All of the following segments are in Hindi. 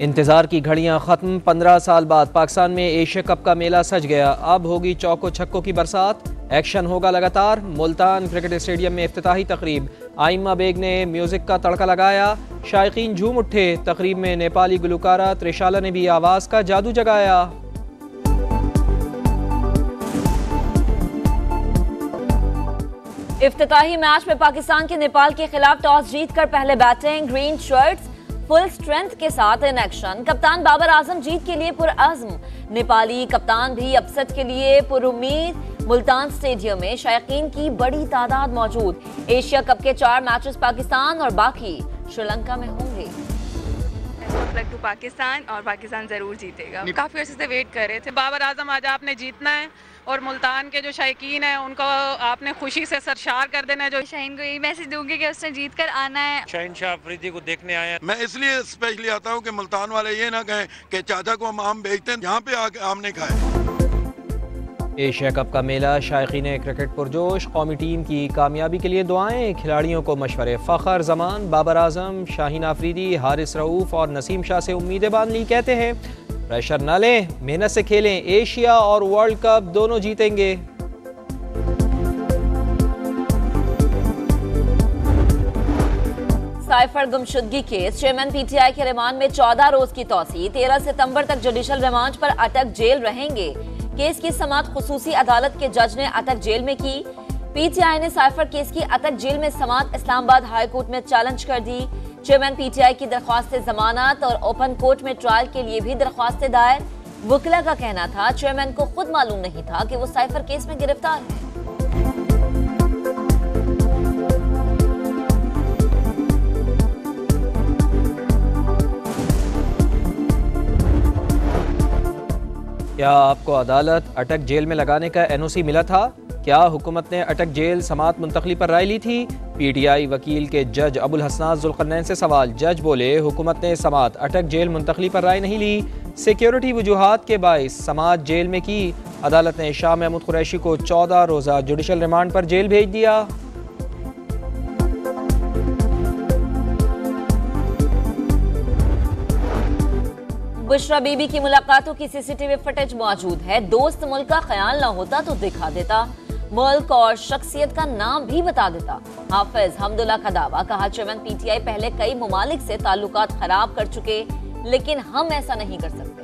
इंतज़ार की घड़ियां ख़त्म। 15 साल बाद पाकिस्तान में एशिया कप का मेला सज गया। अब होगी चौको छक्कों की बरसात, एक्शन होगा लगातार। मुल्तान क्रिकेट स्टेडियम में इफ्तिताही तकरीब, आइमा बेग ने म्यूजिक का तड़का लगाया, शायकीन झूम उठे। तकरीब में नेपाली गुलकारा त्रिशाला ने भी आवाज़ का जादू जगाया। इफ्तिताही मैच में पाकिस्तान के नेपाल के खिलाफ टॉस जीतकर पहले batting, green shirts full strength के साथ इन एक्शन। कप्तान बाबर आजम जीत के लिए पुरअज़्म, नेपाली कप्तान भी अपसेट के लिए पुरुम्मीद। मुल्तान स्टेडियम में शायकीन की बड़ी तादाद मौजूद। एशिया कप के 4 मैचेस पाकिस्तान और बाकी श्रीलंका में होंगे। टू पाकिस्तान और पाकिस्तान जरूर जीतेगा। काफी अर्से से वेट कर रहे थे। बाबर आजम आज आपने जीतना है और मुल्तान के जो शायकीन है उनको आपने खुशी से सरशार कर देना है। जो शाहीन को यही मैसेज दूंगी कि उसने जीत कर आना है। शहनशाह अफरीदी को देखने आए हैं। मैं इसलिए स्पेशली आता हूँ कि मुल्तान वाले ये ना कहें कि चाचा को हम आम बेचते हैं, यहाँ पे आके आम नहीं खाए। एशिया कप का मेला, शायकीन क्रिकेट पुरजोश। कौमी टीम की कामयाबी के लिए दुआएं, खिलाड़ियों को मशवरे। फ़खर जमान, बाबर आजम, शाहीन आफरीदी, हारिस रऊफ और नसीम शाह से उम्मीदें बांध ली। कहते हैं प्रेशर न लें, मेहनत से खेलें, एशिया और वर्ल्ड कप दोनों जीतेंगे। साइफर गुमशुदगी केस, चेयरमैन पीटीआई के रिमांड में 14 रोज की तौसी। 13 सितंबर तक जुडिशल रिमांड पर अटक जेल रहेंगे। केस की समाअत खुसूसी अदालत के जज ने अटक जेल में की। पीटीआई ने साइफर केस की अटक जेल में समाअत इस्लामाबाद हाई कोर्ट में चैलेंज कर दी। चेयरमैन पीटीआई की दरख्वास्त जमानत और ओपन कोर्ट में ट्रायल के लिए भी दरख्वास्तें दायर। वकीला का कहना था चेयरमैन को खुद मालूम नहीं था कि वो साइफर केस में गिरफ्तार है। क्या आपको अदालत अटक जेल में लगाने का एनओसी मिला था? क्या हुकूमत ने अटक जेल समाअत मुंतकली पर राय ली थी? पीटीआई वकील के जज अबुल हसनात जुल्करनैन से सवाल। जज बोले हुकूमत ने समाअत अटक जेल मुंतकली पर राय नहीं ली, सिक्योरिटी वजूहात के बाइस समाअत जेल में की। अदालत ने शाह महमूद कुरैशी को 14 रोज़ा जुडिशल रिमांड पर जेल भेज दिया। बुशरा बीबी की मुलाकातों की सीसीटीवी फुटेज मौजूद है। दोस्त मुल्क का ख्याल न होता तो दिखा देता, मुल्क और शख्सियत का नाम भी बता देता। हाफिज हमदुल्ला का दावा, कहा चेयरमैन पीटीआई पहले कई मुमालिक से ताल्लुकात खराब कर चुके, लेकिन हम ऐसा नहीं कर सकते।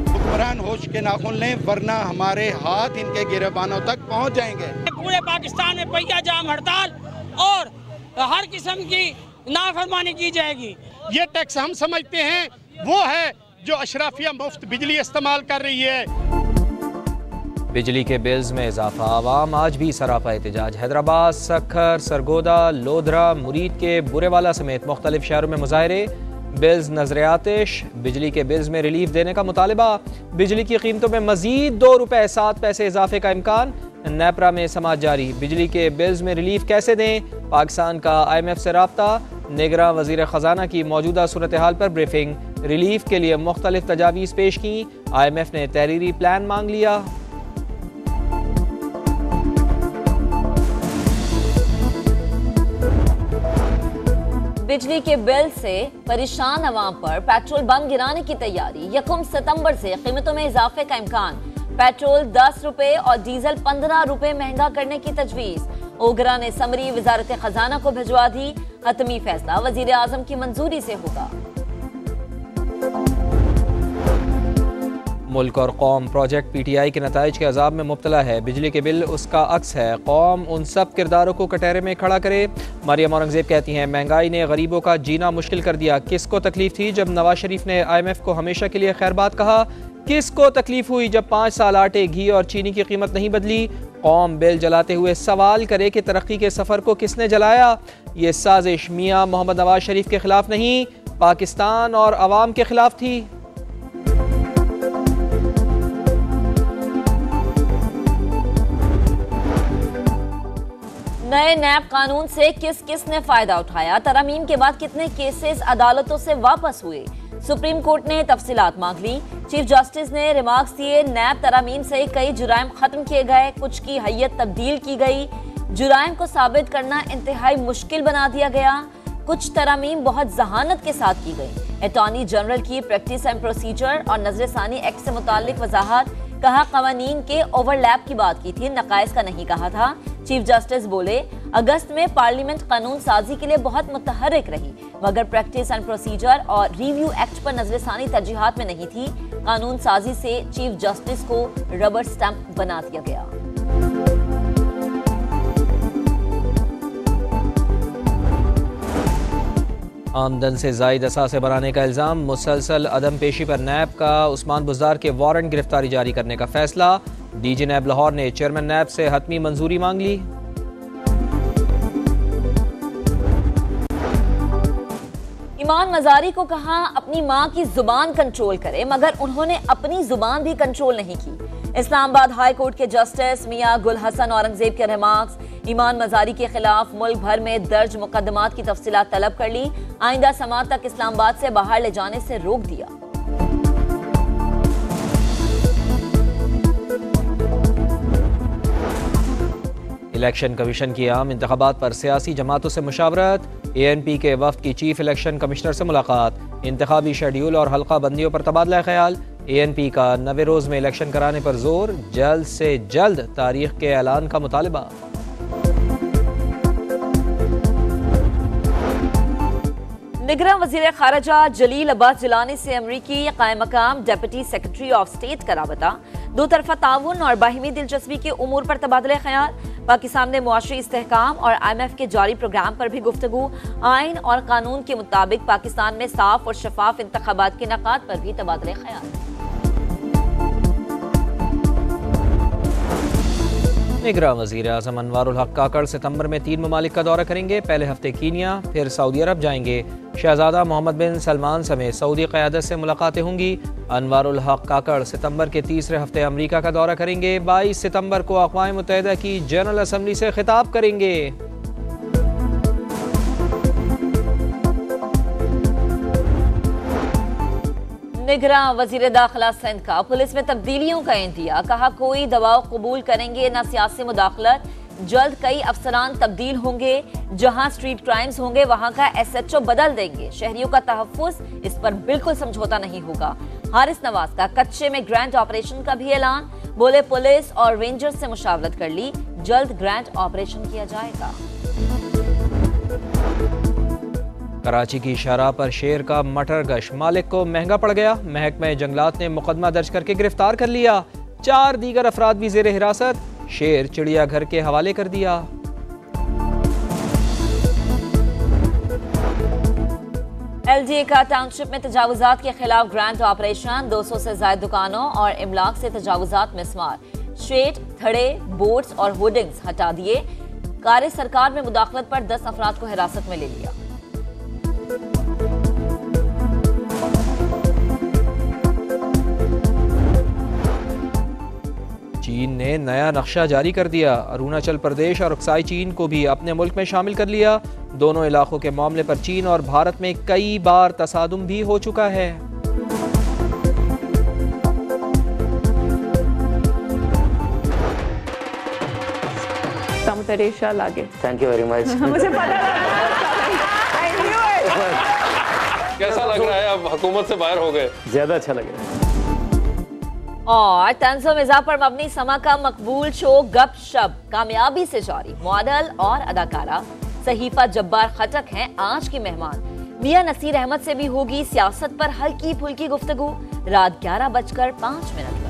हुक्मरान होश के नाखून लें, वरना हमारे हाथ इनके गिरबानों तक पहुंच जाएंगे। पूरे पाकिस्तान में पहिया जाम हड़ताल और हर किस्म की नाफरमानी की जाएगी। ये टैक्स हम समझते हैं वो है जो अशराफिया मुफ्त बिजली इस्तेमाल कर रही है। बिजली के बिल्स में इजाफा, आवाम आज भी सरापा एहतजाज। हैदराबाद, सखर, सरगोदा, लोधरा, मुरीद के बुरेवाला समेत मुख्तलिफ शहरों में मुजाहरे। बिल्स नजर आतिश, बिजली के बिल्स में रिलीफ देने का मुतालबा। बिजली की कीमतों में मजीद 2 रुपए 7 पैसे इजाफे का इम्कान। नेपरा में समाअत जारी, बिजली के बिल्स में रिलीफ कैसे दें? पाकिस्तान का IMF से राब्ता। निगरां वजीर खजाना की मौजूदा सूरत हाल पर ब्रीफिंग। रिलीफ के लिए मुख्तलिफ तजावीज़ पेश की। IMF ने तहरीरी प्लान मांग लिया। बिजली के बिल से परेशान अवाम पर पेट्रोल बम गिराने की तैयारी। 1 सितंबर से कीमतों में इजाफे का इम्कान। पेट्रोल 10 रुपए और डीजल 15 रुपए महंगा करने की तजवीज। ओगरा ने समरी वजारत खजाना को भिजवा दी। हतमी फैसला वजीर आजम की मंजूरी से होगा। मुल्क और कौम प्रोजेक्ट पीटीआई के नताइज के अजाब में मुब्तला है। बिजली के बिल उसका अक्स है। कौम उन सब किरदारों को कटहरे में खड़ा करे। मरियम औरंगजेब कहती हैं महंगाई ने गरीबों का जीना मुश्किल कर दिया। किसको तकलीफ थी जब नवाज शरीफ ने IMF को हमेशा के लिए खैरबाद कहा? किसको तकलीफ हुई जब 5 साल आटे, घी और चीनी की कीमत नहीं बदली? कौम बिल जलाते हुए सवाल करे कि तरक्की के सफर को किसने जलाया? ये साजिश मियां मोहम्मद नवाज शरीफ के खिलाफ नहीं, पाकिस्तान और अवाम के खिलाफ थी। नए नैब कानून से किस किस ने फायदा उठाया? तरमीम के बाद कितने केसेस अदालतों से वापस हुए? सुप्रीम कोर्ट ने तफसीलात मांग ली। चीफ जस्टिस ने रिमार्क्स दिए। नैब तरामीम से कई जुराइम खत्म किए गए, कुछ की हैयत तब्दील की गई। जुराइम को साबित करना इंतहाई मुश्किल बना दिया गया। कुछ तरामीम बहुत जहानत के साथ की गई। अटॉर्नी जनरल की प्रैक्टिस एंड प्रोसीजर और नजरसानी एक्ट से मुताल्लिक वजाहत, कहा कवानीन के ओवरलैप की बात की थी, नकाइस का नहीं कहा था। चीफ जस्टिस बोले अगस्त में पार्लियामेंट कानून साजी के लिए बहुत मुतहर्रिक रही, मगर प्रैक्टिस एंड प्रोसीजर और रिव्यू एक्ट पर नजरसानी तरजीहात में नहीं थी। कानून साजी से चीफ जस्टिस को रबर स्टैंप बना दिया गया। आमदन से जायद असासे बनाने का इल्ज़ाम, मुसलसल अदम पेशी पर नैब का उस्मान बुज़दार के वारंट गिरफ्तारी जारी करने का फैसला। डीजी नैब लाहौर ने चेयरमैन नैब से हतमी मंजूरी मांग ली। ईमान मजारी को कहा अपनी मां की जुबान कंट्रोल करे, मगर उन्होंने अपनी जुबान भी कंट्रोल नहीं की। इस्लामाबाद हाई कोर्ट के जस्टिस मियां गुल हसन औरंगजेब के रिमार्क्स, ईमान मजारी के खिलाफ मुल्क भर में दर्ज मुकदमात की तफसीलात तलब कर ली, आइंदा समात तक इस्लामाबाद से बाहर ले जाने से रोक दिया। इलेक्शन कमीशन की आम इंतखाबात पर सियासी जमातों से मुशावरत, ANP के वफ्द की चीफ इलेक्शन कमिश्नर से मुलाकात, इंतखाबी शेड्यूल और हल्का बंदियों पर तबादला ख्याल। ANP का 90 रोज में इलेक्शन कराने पर जोर, जल्द से जल्द तारीख के ऐलान का मुतालिबा। निगरान वज़ीर खारजा जलील अब्बास जिलानी से अमरीकी कायम मकाम डेप्यूटी सेक्रेटरी ऑफ स्टेट का राबता, दो तरफा ताउन और बाहिमी दिलचस्पी के उमूर पर तबादला ख्याल। पाकिस्तान में मुआशरी इस्तेहकाम और IMF के जारी प्रोग्राम पर भी गुफ्तगू, आइन और कानून के मुताबिक पाकिस्तान में साफ और शफाफ इंतखाबात के इनेकाद पर भी तबादला ख्याल। निगरान वज़ीर आज़म अनवारुल हक काकड़ सितंबर में 3 ममालिक का दौरा करेंगे। पहले हफ्ते कीनिया, फिर सऊदी अरब जाएंगे। शहजादा मोहम्मद बिन सलमान समेत सऊदी क़यादत से मुलाकातें होंगी। अनवारुल हक काकड़ सितंबर के तीसरे हफ्ते अमरीका का दौरा करेंगे। 22 सितंबर को अक़वाम मुत्तहिदा की जनरल असम्बली से खिताब करेंगे। निगरान वज़ीर दाखिला सिंध का पुलिस में तब्दीलियों का इंतज़ार, कहा कोई दबाव कबूल करेंगे न सियासी मुदाखलत, जल्द कई अफसरान तब्दील होंगे, जहां स्ट्रीट क्राइम्स होंगे वहां का SHO बदल देंगे, शहरियों का तहफ़्फ़ुज़, इस पर बिल्कुल समझौता नहीं होगा। हारिस नवाज का कच्चे में ग्रैंड ऑपरेशन का भी ऐलान, बोले पुलिस और रेंजर्स से मुशावरत कर ली, जल्द ग्रैंड ऑपरेशन किया जाएगा। कराची की शराह पर शेर का मटर गश, मालिक को महंगा पड़ गया। महकमा जंगलात ने मुकदमा दर्ज करके गिरफ्तार कर लिया। 4 दीगर अफराद भी जेर हिरासत, शेर चिड़ियाघर के हवाले कर दिया। LGA का टाउनशिप में तजावुजात के खिलाफ ग्रैंड ऑपरेशन, 200 से ज्यादा दुकानों और इमलाक से तजावुजात मिसमार, स्ट्रेट, थड़े, बोर्ड्स और होर्डिंग्स हटा दिए। कार्य सरकार में मुदाखलत पर 10 अफराद को हिरासत में ले लिया। चीन ने नया नक्शा जारी कर दिया, अरुणाचल प्रदेश और अक्साई चीन को भी अपने मुल्क में शामिल कर लिया। दोनों इलाकों के मामले पर चीन और भारत में कई बार तसादुम भी हो चुका है। Thank you very much. मुझे पता कैसा लग रहा है, अब हुकूमत से बाहर हो गए? ज्यादा अच्छा लगे। और तंज़ो मिज़ाह पर मबनी समा का मकबूल शो गपशप कामयाबी से जारी, मॉडल और अदाकारा सहीफा जब्बार खटक हैं आज की मेहमान। मियां नसीर अहमद से भी होगी सियासत पर हल्की फुल्की गुफ्तगू, रात 11:05 पर।